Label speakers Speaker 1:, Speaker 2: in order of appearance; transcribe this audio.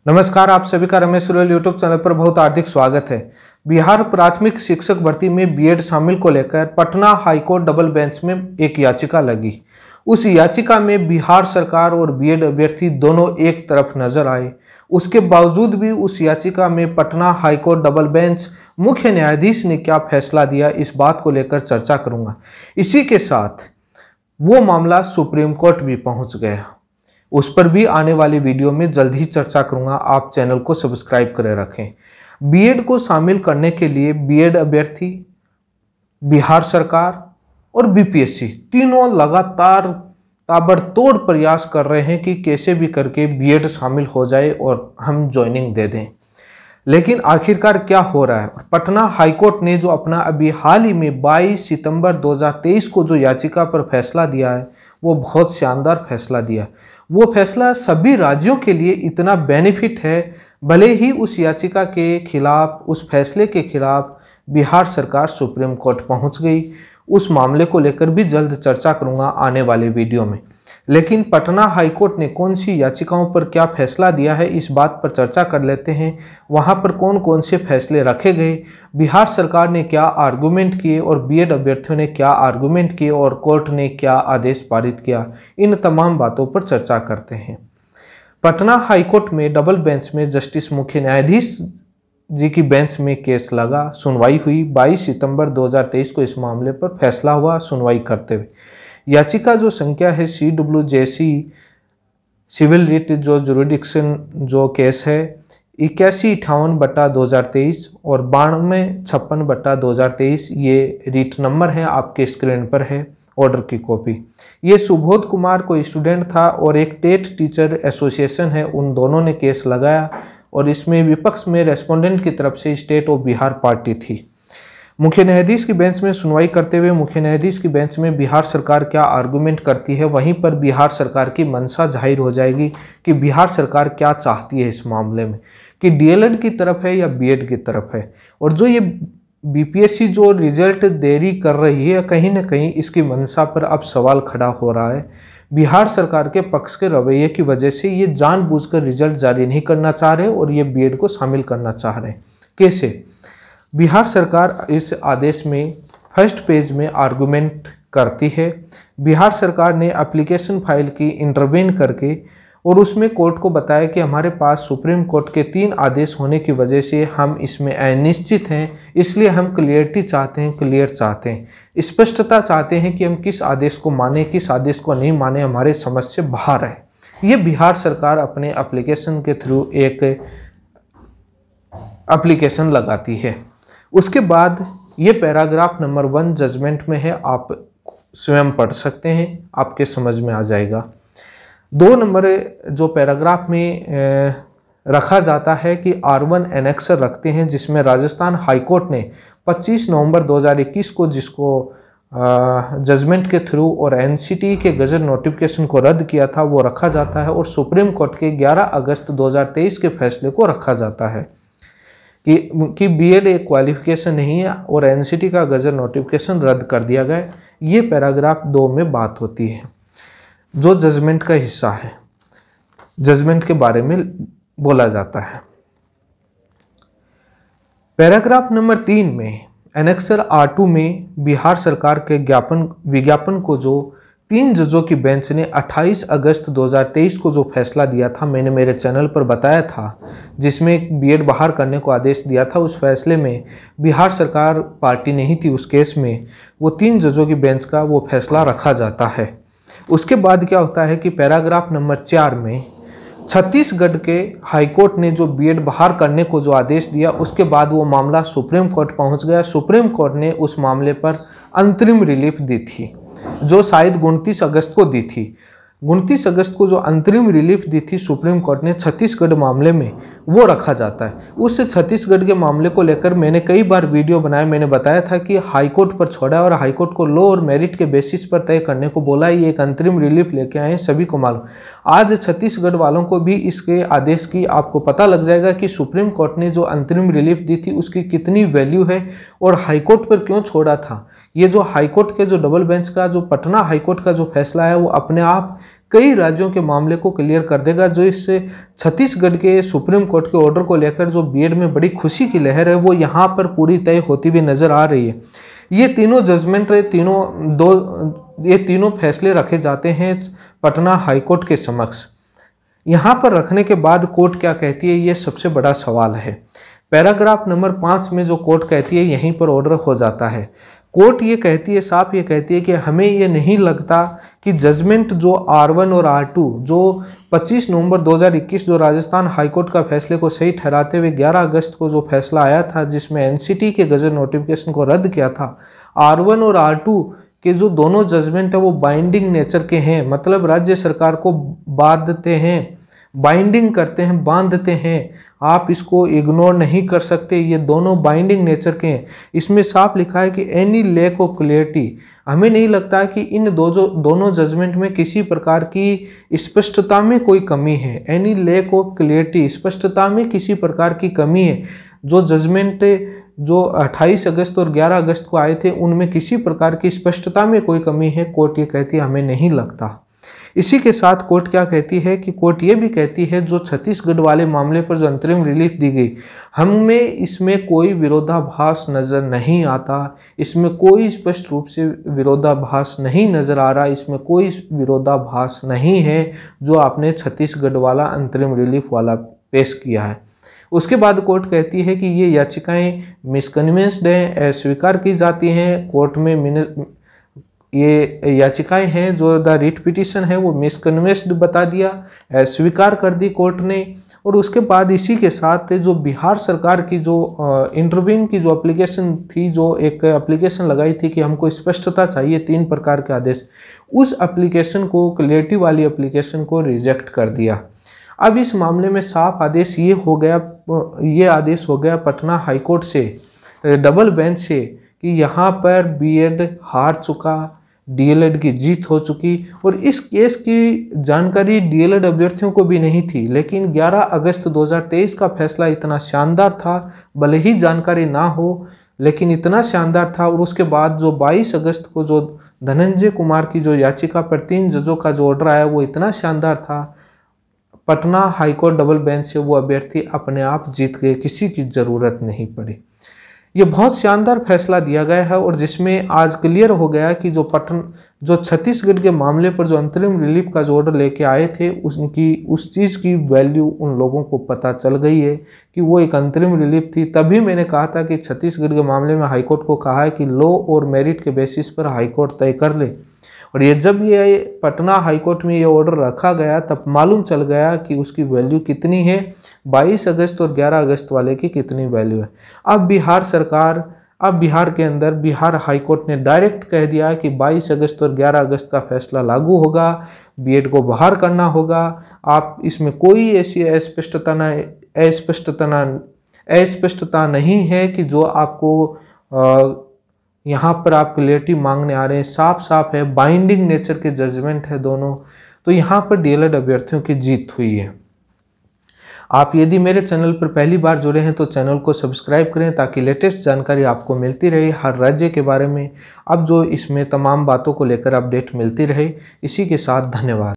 Speaker 1: नमस्कार, आप सभी का रमेश सुरेल यूट्यूब चैनल पर बहुत हार्दिक स्वागत है। बिहार प्राथमिक शिक्षक भर्ती में बीएड शामिल को लेकर पटना हाईकोर्ट डबल बेंच में एक याचिका लगी। उस याचिका में बिहार सरकार और बीएड अभ्यर्थी दोनों एक तरफ नजर आए। उसके बावजूद भी उस याचिका में पटना हाईकोर्ट डबल बेंच मुख्य न्यायाधीश ने क्या फैसला दिया, इस बात को लेकर चर्चा करूंगा। इसी के साथ वो मामला सुप्रीम कोर्ट भी पहुंच गया, उस पर भी आने वाली वीडियो में जल्द ही चर्चा करूंगा। आप चैनल को सब्सक्राइब करे रखें। बीएड को शामिल करने के लिए बीएड अभ्यर्थी, बिहार सरकार और बीपीएससी तीनों लगातार ताबड़तोड़ प्रयास कर रहे हैं कि कैसे भी करके बीएड शामिल हो जाए और हम ज्वाइनिंग दे दें। लेकिन आखिरकार क्या हो रहा है? पटना हाईकोर्ट ने जो अपना अभी हाल ही में 22 सितंबर 2023 को जो याचिका पर फैसला दिया है, वो बहुत शानदार फैसला दिया। वो फैसला सभी राज्यों के लिए इतना बेनिफिट है, भले ही उस याचिका के खिलाफ, उस फैसले के खिलाफ बिहार सरकार सुप्रीम कोर्ट पहुंच गई। उस मामले को लेकर भी जल्द चर्चा करूंगा आने वाले वीडियो में। लेकिन पटना हाईकोर्ट ने कौन सी याचिकाओं पर क्या फैसला दिया है, इस बात पर चर्चा कर लेते हैं। वहां पर कौन कौन से फैसले रखे गए, बिहार सरकार ने क्या आर्गुमेंट किए और बीएड अभ्यर्थियों ने क्या आर्गुमेंट किए और कोर्ट ने क्या आदेश पारित किया, इन तमाम बातों पर चर्चा करते हैं। पटना हाईकोर्ट में डबल बेंच में जस्टिस मुख्य न्यायाधीश जी की बेंच में केस लगा, सुनवाई हुई। 22 सितंबर 2023 को इस मामले पर फैसला हुआ सुनवाई करते हुए। याचिका जो संख्या है CWJC सिविल रिट जो जुरिडिक्शन जो केस है 8158/2023 और 9256/2023, ये रिट नंबर है, आपके स्क्रीन पर है, ऑर्डर की कॉपी। ये सुबोध कुमार कोई स्टूडेंट था और एक टेट टीचर एसोसिएशन है, उन दोनों ने केस लगाया और इसमें विपक्ष में रेस्पोंडेंट की तरफ से स्टेट ऑफ बिहार पार्टी थी। मुख्य न्यायाधीश की बेंच में सुनवाई करते हुए मुख्य न्यायाधीश की बेंच में बिहार सरकार क्या आर्गुमेंट करती है, वहीं पर बिहार सरकार की मंशा जाहिर हो जाएगी कि बिहार सरकार क्या चाहती है इस मामले में, कि डीएलएड की तरफ है या बीएड की तरफ है। और जो ये बीपीएससी जो रिजल्ट देरी कर रही है, कहीं ना कहीं इसकी मंशा पर अब सवाल खड़ा हो रहा है। बिहार सरकार के पक्ष के रवैये की वजह से ये जानबूझकर रिजल्ट जारी नहीं करना चाह रहे और ये बीएड को शामिल करना चाह रहे हैं। कैसे? बिहार सरकार इस आदेश में फर्स्ट पेज में आर्गुमेंट करती है। बिहार सरकार ने एप्लीकेशन फाइल की इंटरवेन करके और उसमें कोर्ट को बताया कि हमारे पास सुप्रीम कोर्ट के 3 आदेश होने की वजह से हम इसमें अनिश्चित हैं, इसलिए हम क्लियरिटी चाहते हैं, क्लियर चाहते हैं, स्पष्टता चाहते हैं कि हम किस आदेश को माने, किस आदेश को नहीं माने, हमारे समझ से बाहर है। ये बिहार सरकार अपने एप्लीकेशन के थ्रू एक एप्लीकेशन लगाती है। उसके बाद ये पैराग्राफ नंबर 1 जजमेंट में है, आप स्वयं पढ़ सकते हैं, आपके समझ में आ जाएगा। 2 नंबर जो पैराग्राफ में रखा जाता है कि R1 एनेक्सर रखते हैं, जिसमें राजस्थान हाईकोर्ट ने 25 नवंबर 2021 को जिसको जजमेंट के थ्रू और एनसीटी के गजट नोटिफिकेशन को रद्द किया था, वो रखा जाता है। और सुप्रीम कोर्ट के 11 अगस्त 2023 के फैसले को रखा जाता है कि बीएड एक क्वालिफिकेशन नहीं है और एनसीटी का गजट नोटिफिकेशन रद्द कर दिया गया। ये पैराग्राफ 2 में बात होती है, जो जजमेंट का हिस्सा है, जजमेंट के बारे में बोला जाता है। पैराग्राफ नंबर 3 में एनेक्सर R2 में बिहार सरकार के विज्ञापन को जो 3 जजों की बेंच ने 28 अगस्त 2023 को जो फैसला दिया था, मैंने मेरे चैनल पर बताया था, जिसमें बीएड बाहर करने को आदेश दिया था। उस फैसले में बिहार सरकार पार्टी नहीं थी उस केस में, वो 3 जजों की बेंच का वो फैसला रखा जाता है। उसके बाद क्या होता है कि पैराग्राफ नंबर 4 में छत्तीसगढ़ के हाईकोर्ट ने जो बीएड बाहर करने को जो आदेश दिया, उसके बाद वो मामला सुप्रीम कोर्ट पहुंच गया। सुप्रीम कोर्ट ने उस मामले पर अंतरिम रिलीफ दी थी, जो शायद 29 अगस्त को दी थी। 29 अगस्त को जो अंतरिम रिलीफ दी थी सुप्रीम कोर्ट ने छत्तीसगढ़ मामले में, वो रखा जाता है। उस छत्तीसगढ़ के मामले को लेकर मैंने कई बार वीडियो बनाया। मैंने बताया था कि हाईकोर्ट पर छोड़ा और हाईकोर्ट को लॉ और मेरिट के बेसिस पर तय करने को बोला। ये एक अंतरिम रिलीफ लेके आए, सभी को मालूम। आज छत्तीसगढ़ वालों को भी इसके आदेश की आपको पता लग जाएगा कि सुप्रीम कोर्ट ने जो अंतरिम रिलीफ दी थी उसकी कितनी वैल्यू है और हाईकोर्ट पर क्यों छोड़ा था, ये जो हाईकोर्ट के जो डबल बेंच का जो पटना हाईकोर्ट का जो फैसला है वो अपने आप कई राज्यों के मामले को क्लियर कर देगा। जो इससे छत्तीसगढ़ के सुप्रीम कोर्ट के ऑर्डर को लेकर जो बीएड में बड़ी खुशी की लहर है वो यहाँ पर पूरी तय होती हुई नजर आ रही है। ये तीनों जजमेंट ये तीनों फैसले रखे जाते हैं पटना हाईकोर्ट के समक्ष। यहाँ पर रखने के बाद कोर्ट क्या कहती है, ये सबसे बड़ा सवाल है। पैराग्राफ नंबर 5 में जो कोर्ट कहती है यहीं पर ऑर्डर हो जाता है। कोर्ट ये कहती है, साफ ये कहती है कि हमें ये नहीं लगता कि जजमेंट जो R1 और R2 जो 25 नवंबर 2021 जो राजस्थान हाईकोर्ट का फैसले को सही ठहराते हुए 11 अगस्त को जो फैसला आया था जिसमें एनसीटी के गजट नोटिफिकेशन को रद्द किया था, R1 और R2 के जो दोनों जजमेंट है वो बाइंडिंग नेचर के हैं, मतलब राज्य सरकार को बांधते हैं, बाइंडिंग करते हैं, बांधते हैं। आप इसको इग्नोर नहीं कर सकते, ये दोनों बाइंडिंग नेचर के हैं। इसमें साफ लिखा है कि एनी लैक ऑफ क्लियरिटी, हमें नहीं लगता कि इन दोनों जजमेंट में किसी प्रकार की स्पष्टता में कोई कमी है। एनी लैक ऑफ क्लियरिटी, स्पष्टता में किसी प्रकार की कमी है। जो जजमेंट जो 28 अगस्त और 11 अगस्त को आए थे उनमें किसी प्रकार की स्पष्टता में कोई कमी है, कोर्ट ये कहती है हमें नहीं लगता। इसी के साथ कोर्ट क्या कहती है कि कोर्ट ये भी कहती है जो छत्तीसगढ़ वाले मामले पर जो अंतरिम रिलीफ दी गई, हमें इसमें कोई विरोधाभास नज़र नहीं आता, इसमें कोई स्पष्ट रूप से विरोधाभास नहीं नज़र आ रहा, इसमें कोई विरोधाभास नहीं है जो आपने छत्तीसगढ़ वाला अंतरिम रिलीफ वाला पेश किया है। उसके बाद कोर्ट कहती है कि ये याचिकाएं मिसकन्वेंस्ड हैं, अस्वीकार की जाती हैं। कोर्ट में ये याचिकाएं हैं जो द रिट पिटीशन है वो मिसकन्वेंस्ड बता दिया, अस्वीकार कर दी कोर्ट ने। और उसके बाद इसी के साथ जो बिहार सरकार की जो इंटरव्यूइंग की जो एप्लीकेशन थी, जो एक एप्लीकेशन लगाई थी कि हमको स्पष्टता चाहिए 3 प्रकार के आदेश, उस एप्लीकेशन को, क्लियरिटी वाली एप्लीकेशन को रिजेक्ट कर दिया। अब इस मामले में साफ आदेश ये आदेश हो गया पटना हाईकोर्ट से, डबल बेंच से, कि यहाँ पर बीएड हार चुका, डीएलएड की जीत हो चुकी। और इस केस की जानकारी डीएलएड अभ्यर्थियों को भी नहीं थी, लेकिन 11 अगस्त 2023 का फैसला इतना शानदार था, भले ही जानकारी ना हो लेकिन इतना शानदार था। और उसके बाद जो 22 अगस्त को जो धनंजय कुमार की जो याचिका पर 3 जजों का जो ऑर्डर आया वो इतना शानदार था, पटना हाईकोर्ट डबल बेंच से वो अभ्यर्थी अपने आप जीत गए, किसी की ज़रूरत नहीं पड़ी। ये बहुत शानदार फैसला दिया गया है और जिसमें आज क्लियर हो गया कि जो छत्तीसगढ़ के मामले पर जो अंतरिम रिलीफ का जो ऑर्डर लेके आए थे उस चीज़ की वैल्यू उन लोगों को पता चल गई है कि वो एक अंतरिम रिलीफ थी। तभी मैंने कहा था कि छत्तीसगढ़ के मामले में हाईकोर्ट को कहा है कि लॉ और मेरिट के बेसिस पर हाईकोर्ट तय कर ले। और ये जब ये पटना हाईकोर्ट में ये ऑर्डर रखा गया तब मालूम चल गया कि उसकी वैल्यू कितनी है, 22 अगस्त और 11 अगस्त वाले की कितनी वैल्यू है। अब बिहार के अंदर बिहार हाईकोर्ट ने डायरेक्ट कह दिया कि 22 अगस्त और 11 अगस्त का फैसला लागू होगा, बीएड को बाहर करना होगा। आप इसमें कोई ऐसी अस्पष्टता नहीं है कि जो आपको यहाँ पर आप क्लियरिटी मांगने आ रहे हैं। साफ साफ है, बाइंडिंग नेचर के जजमेंट है दोनों। तो यहाँ पर डीएलएड अभ्यर्थियों की जीत हुई है। आप यदि मेरे चैनल पर पहली बार जुड़े हैं तो चैनल को सब्सक्राइब करें ताकि लेटेस्ट जानकारी आपको मिलती रहे हर राज्य के बारे में। अब जो इसमें तमाम बातों को लेकर अपडेट मिलती रहे। इसी के साथ धन्यवाद।